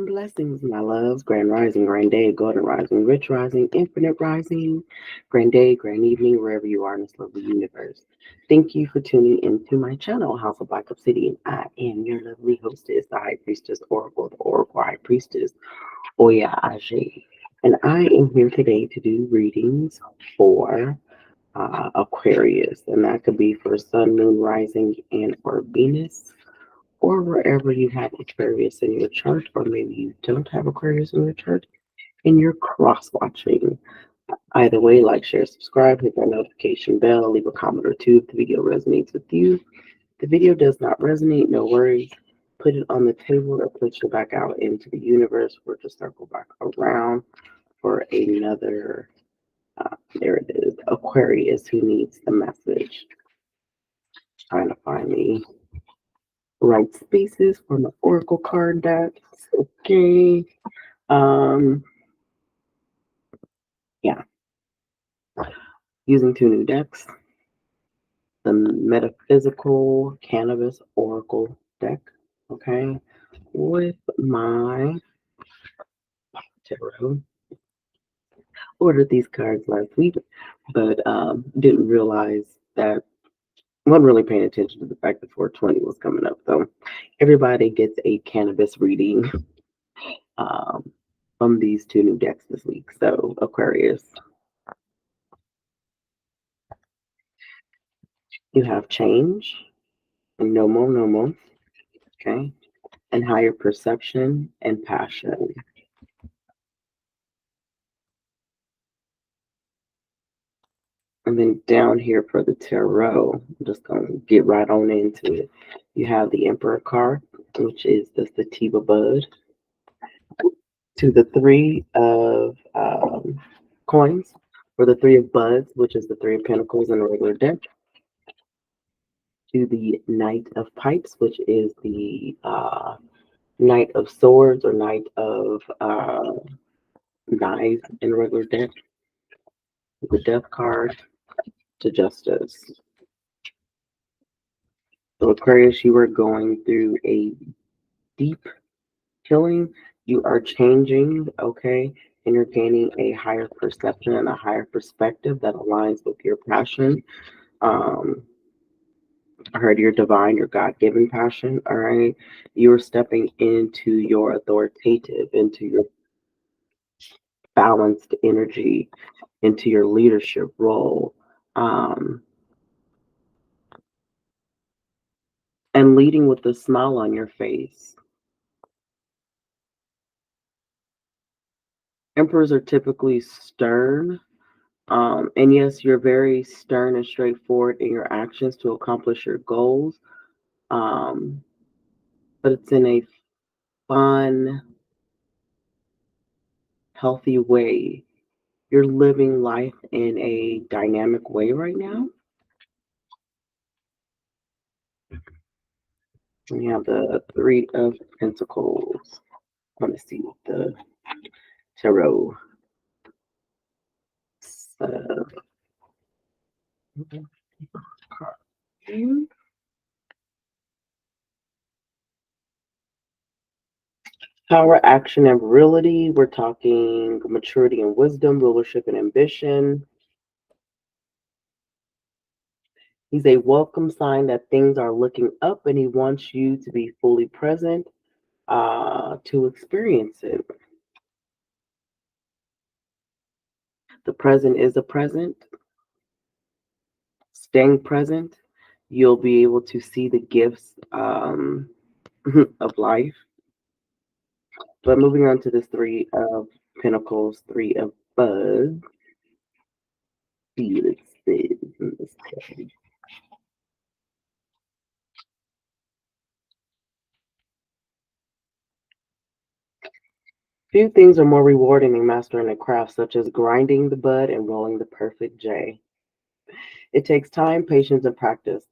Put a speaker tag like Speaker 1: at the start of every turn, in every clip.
Speaker 1: and blessings, my loves. Grand rising, grand day, golden rising, rich rising, infinite rising, grand day, grand evening, wherever you are in this lovely universe. Thank you for tuning into my channel, House of Black Obsidian. I am your lovely hostess, the High Priestess Oracle, the Oracle High Priestess, Oya Aje. And I am here today to do readings for Aquarius, and that could be for Sun, Moon, Rising, and or Venus, or wherever you have Aquarius in your chart, or maybe you don't have Aquarius in your chart and you're cross watching. Either way, like, share, subscribe, hit that notification bell, leave a comment or two if the video resonates with you. If the video does not resonate, no worries. Put it on the table or push it back out into the universe for it to circle back around for another. There it is, Aquarius who needs the message. Trying to find the right spaces for my oracle card decks. Okay. Yeah. Using two new decks. The Metaphysical Cannabis Oracle deck. Okay. With my tarot. Ordered these cards last week, but didn't realize that wasn't really paying attention to the fact that 420 was coming up. So everybody gets a cannabis reading from these two new decks this week. So Aquarius, you have change and no more, okay, and higher perception and passion. And then down here for the tarot, I'm just going to get right on into it. You have the Emperor card, which is the sativa bud, to the Three of Coins, or the Three of Buds, which is the Three of Pentacles in a regular deck, to the Knight of Pipes, which is the Knight of Swords or Knight of Knives in a regular deck, the Death card, to Justice. So Aquarius, you are going through a deep healing. You are changing, okay, and you're gaining a higher perception and a higher perspective that aligns with your passion. I heard your divine, your God-given passion, all right? You're stepping into your authoritative, into your balanced energy, into your leadership role, and leading with a smile on your face. Emperors are typically stern, and yes, you're very stern and straightforward in your actions to accomplish your goals, but it's in a fun, healthy way. You're living life in a dynamic way right now. We have the Three of Pentacles. I want to see what the tarot says. Power, action, and virility. We're talking maturity and wisdom, rulership and ambition. He's a welcome sign that things are looking up, and he wants you to be fully present to experience it. The present is a present. Staying present, you'll be able to see the gifts of life. But moving on to this Three of Pentacles, Three of Buds. See what it says in this card. Few things are more rewarding than mastering a craft, such as grinding the bud and rolling the perfect J. It takes time, patience, and practice.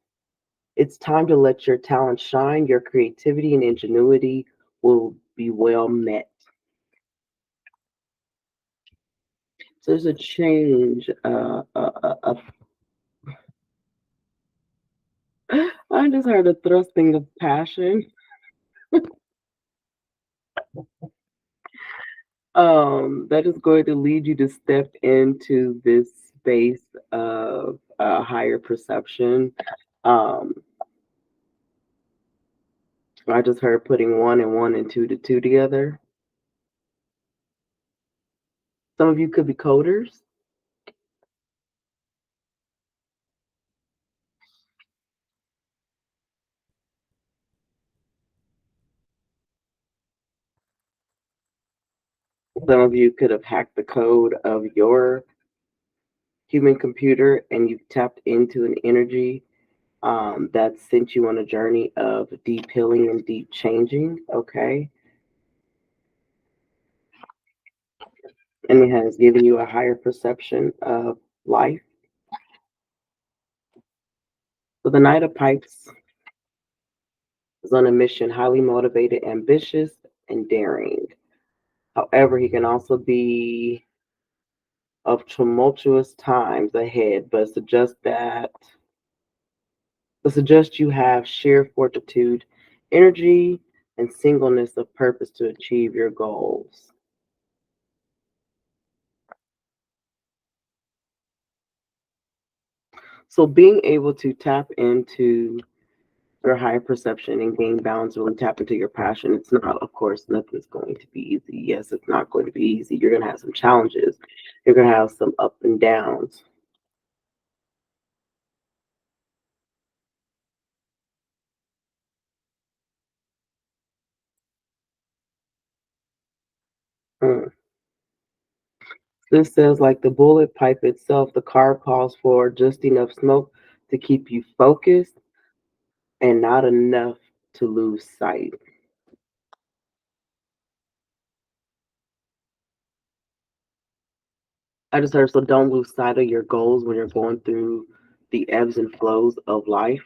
Speaker 1: It's time to let your talent shine. Your creativity and ingenuity will be well met. So there's a change. I just heard a thrusting of passion. That is going to lead you to step into this space of higher perception. Um, I just heard putting one and one and two to two together. Some of you could be coders. Some of you could have hacked the code of your human computer and you've tapped into an energy that sent you on a journey of deep healing and deep changing. Okay. And it has given you a higher perception of life. So the Knight of Pipes is on a mission, highly motivated, ambitious, and daring. However, he can also be of tumultuous times ahead, but suggest you have sheer fortitude, energy, and singleness of purpose to achieve your goals. So being able to tap into your higher perception and gain balance, really tap into your passion. It's not, of course, nothing's going to be easy. Yes, it's not going to be easy. You're going to have some challenges. You're going to have some up and downs. Mm. This says, like the bullet pipe itself, the card calls for just enough smoke to keep you focused and not enough to lose sight. I just heard, so don't lose sight of your goals when you're going through the ebbs and flows of life.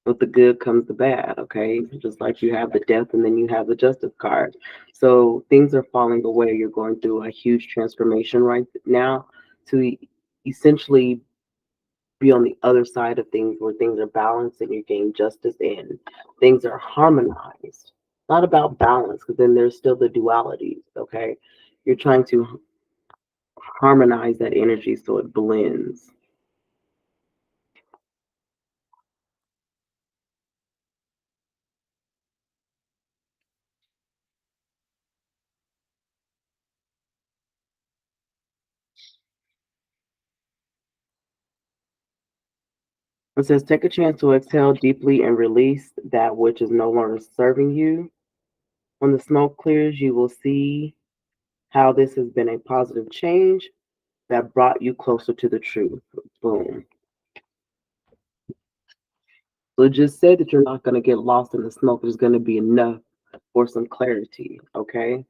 Speaker 1: With the good comes the bad, okay? Just like you have the death and then you have the justice card. So things are falling away. You're going through a huge transformation right now to essentially be on the other side of things where things are balanced and you gain justice and things are harmonized. Not about balance, because then there's still the dualities, okay? You're trying to harmonize that energy so it blends. It says, take a chance to exhale deeply and release that which is no longer serving you. When the smoke clears, you will see how this has been a positive change that brought you closer to the truth. Boom. So just say that you're not going to get lost in the smoke. There's going to be enough for some clarity, okay?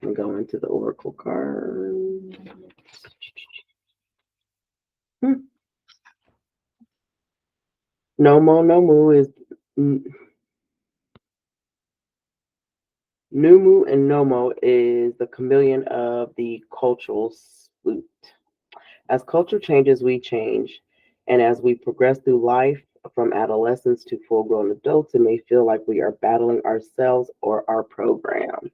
Speaker 1: And go into the Oracle card. Hmm. No is Numu, and Nomo is the chameleon of the cultural suit. As culture changes, we change. And as we progress through life, from adolescence to full grown adults, it may feel like we are battling ourselves or our program.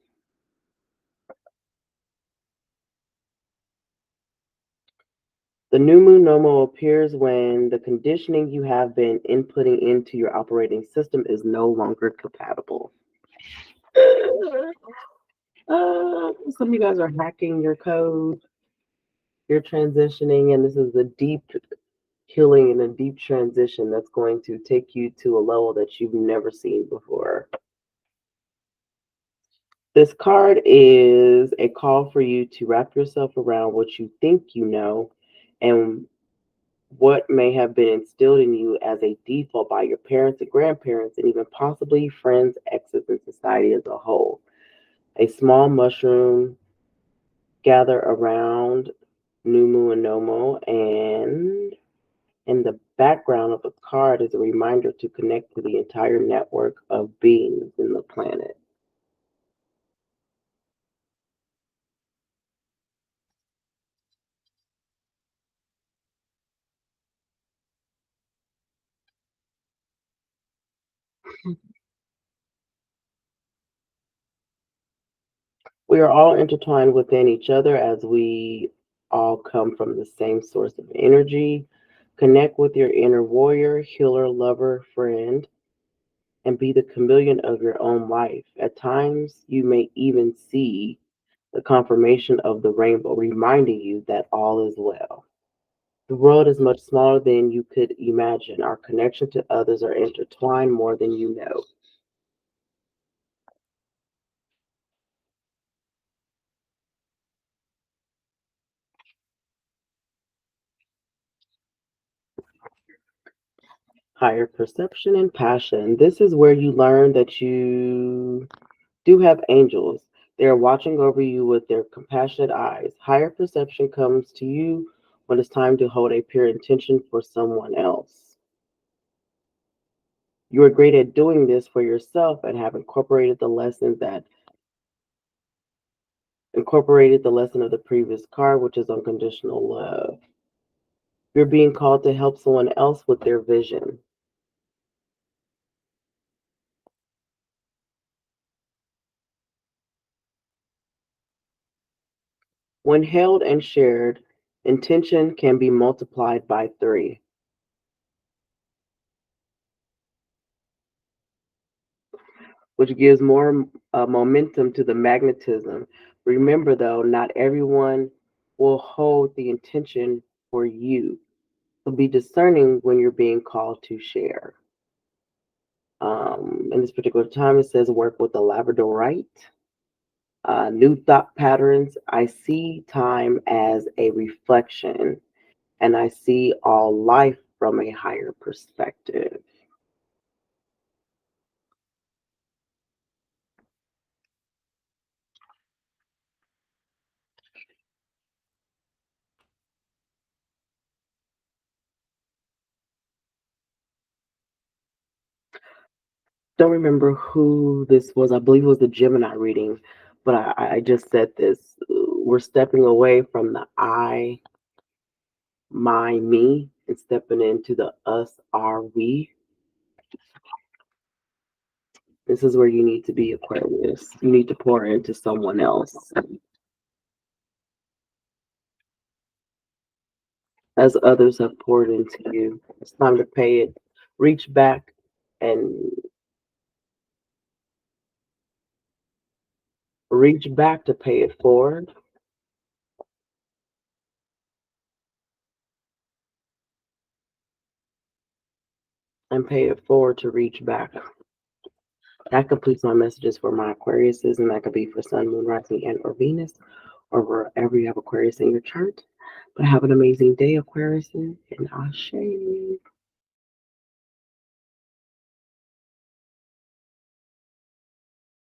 Speaker 1: The new moon normal appears when the conditioning you have been inputting into your operating system is no longer compatible. Some of you guys are hacking your code, you're transitioning, and this is a deep healing and a deep transition that's going to take you to a level that you've never seen before. This card is a call for you to wrap yourself around what you think you know and what may have been instilled in you as a default by your parents and grandparents, and even possibly friends, exes, and society as a whole. A small mushroom gather around Numu and Nomo, and in the background of the card is a reminder to connect to the entire network of beings in the planet. We are all intertwined within each other as we all come from the same source of energy. Connect with your inner warrior, healer, lover, friend, and be the chameleon of your own life. At times, you may even see the confirmation of the rainbow, reminding you that all is well. The world is much smaller than you could imagine. Our connection to others are intertwined more than you know. Higher perception and passion. This is where you learn that you do have angels. They are watching over you with their compassionate eyes. Higher perception comes to you when it's time to hold a pure intention for someone else. You are great at doing this for yourself and have incorporated the lesson of the previous card, which is unconditional love. You're being called to help someone else with their vision. When held and shared, intention can be multiplied by 3, which gives more momentum to the magnetism. Remember, though, not everyone will hold the intention for you. So be discerning when you're being called to share. In this particular time, it says work with the Labradorite. New thought patterns. I see time as a reflection, and I see all life from a higher perspective. Don't remember who this was. I believe it was the Gemini reading, but I just said this. We're stepping away from the I, my, me, and stepping into the us, our, we. This is where you need to be, Aquarius. You need to pour into someone else as others have poured into you. It's time to pay it. Reach back and reach back to pay it forward, and pay it forward to reach back. That completes my messages for my Aquariuses, and that could be for Sun, Moon, Rising, and or Venus, or wherever you have Aquarius in your chart. But have an amazing day, Aquariuses, and Ashe.